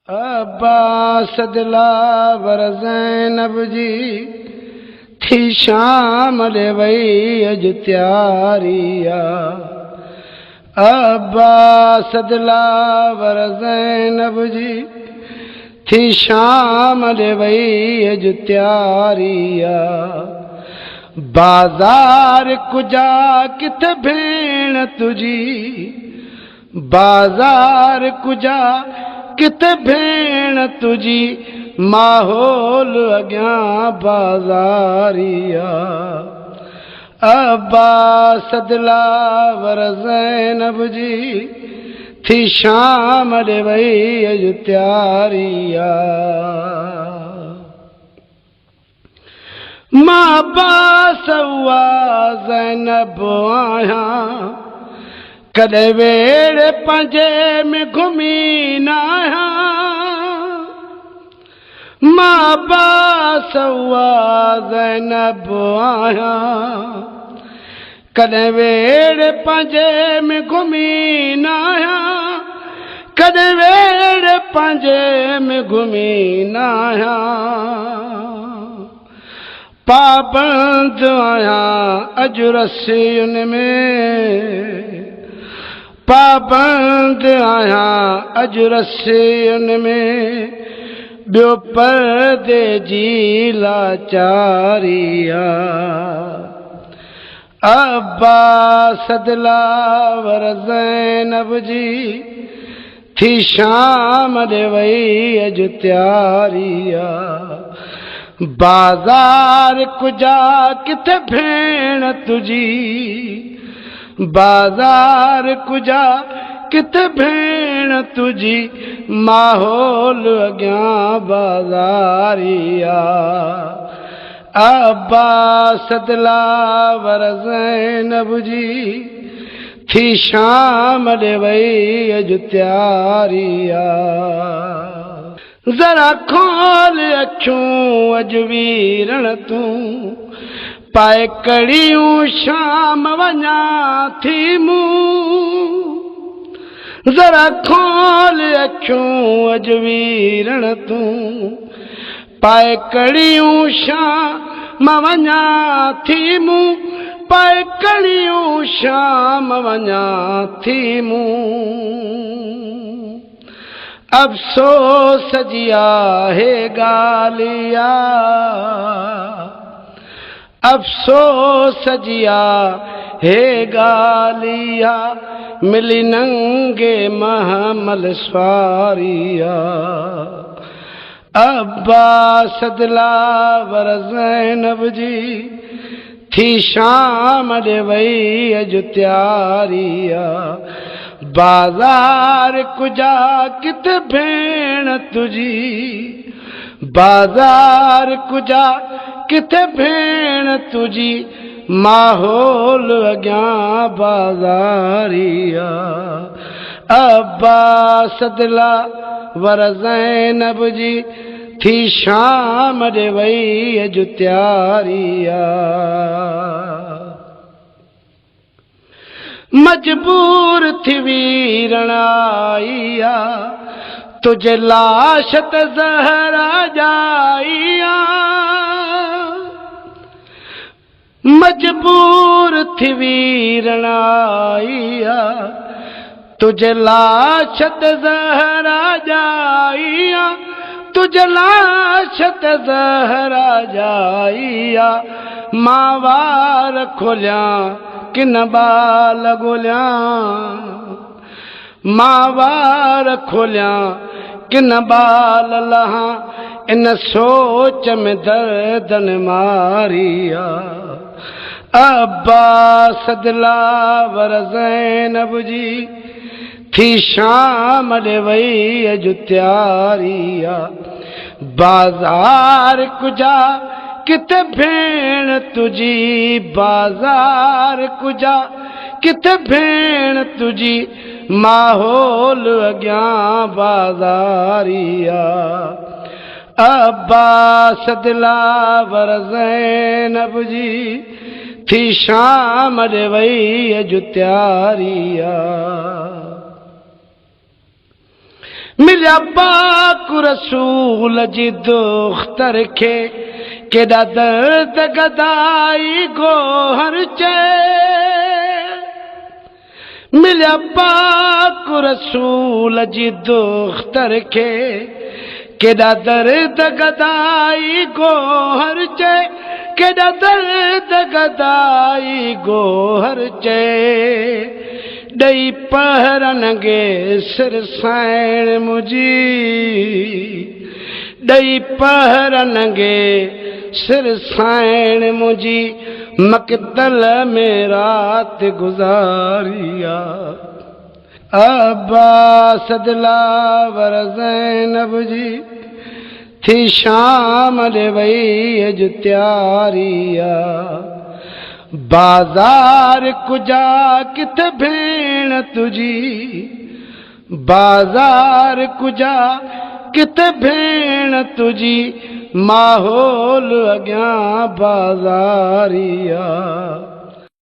अब्बास दिलावर ज़ैनब जी थी शाम ले वई अज त्यारिया। अब्बास दिलावर ज़ैनब जी थी शाम ले वई अज त्यारिया। बाज़ार कुजा किथे भेण तुझी, बाज़ार कुजा किथे भेण तुझी, माहौल अॻियां बाज़ारिया। अब्बास दिलावर ज़ैनब जी थी शाम ॾे वई अज त्यारिया। मां अब्बास उहा ज़ैनब आहियां, कॾहिं वेड़े पंहिंजे में घुमी न आहियां। मां अब्बास उहा ज़ैनब आहियां, कॾहिं वेड़े पंहिंजे में घुमी न आहियां। कॾहिं वेड़े पंहिंजे में घुमी न आहियां। पाबंद आहियां अॼु रसियुनि में, पाबंद आहियां अॼु रसियुनि में, ॿियो पर्दे जी लाचारिया। अब्बास दिलावर ज़ैनब जी थी शाम ॾे वई अज त्यारिया। बाज़ार कुजा किथे भेण तुझी, बाज़ार कुजा किथे भेण तुझी, माहौल अॻियां बाज़ारिया। अब्बास दिलावर ज़ैनब जी थी शाम ॾे वई अज त्यारिया। ज़रा खोल अखियूं अज वीरण तूं, पाए कड़ियूं शाम वञा थी मूं। ज़रा खोल अखियूं अज वीरण तूं, पाए कड़ियूं शाम वञा थी मूं। पाए कड़ियूं शाम वञा थी मूं। अफ़सोस जी आहे ॻाल्हिया, अफ़सोस जी आहे ॻाल्हिया, मिली नंगे महमल स्वारिया। अब्बास दिलावर ज़ैनब जी थी शाम ॾे वई अज त्यारिया। बाज़ार कुजा किथे भेण तुझी, बाज़ार कुजा किथे भेण तुझी, माहौल अॻियां बाज़ारिया। अब्बास दिलावर ज़ैनब जी थी शाम ॾे वई अज त्यारिया। मजबूर थी वीरण आईया, तुझे लाश ते ज़हरा जाईया। मजबूर थी वीरण आईया, तुझे लाश ते ज़हरा जाईया। तुझे लाश ते ज़हरा जाईया। मां वार खोलियां किन बाल ॻोल्हियां, मां वार खोलियां किन बाल लहां, इन सोच में दर्दन मारिया। अब्बास दिलावर ज़ैनब जी थी शाम ॾे वई अज त्यारिया। बाज़ार कुजा किथे भेण तुझी, बाज़ार कुजा किथे भेण तुझी, माहौल अॻियां बाज़ारिया। अब्बास दिलावर ज़ैनब जी थी शाम ॾे वई अज त्यारिया। मिलिया पाक रसूल जी दुख्तर खे केॾा दर्द गदाई गोहर चए मिलिया पाक रसूल जी दुख्तर खे केॾा दर्द गदाई गोहर चए केॾा दर्द गदाई गोहर चए ॾई पहरनगे सिर साइण मुंहिंजी ॾई पहरनगे सिर साइण मुंहिंजी मक़तल में रात गुज़ारिया अब्बास दिलावर ज़ैनब जी थी शाम ॾे वई अॼु तयारिया बाज़ार कुजा किथे भेण तुझी बाज़ार कुजा किथे भेण तुझी माहौल अॻियां बाज़ारिया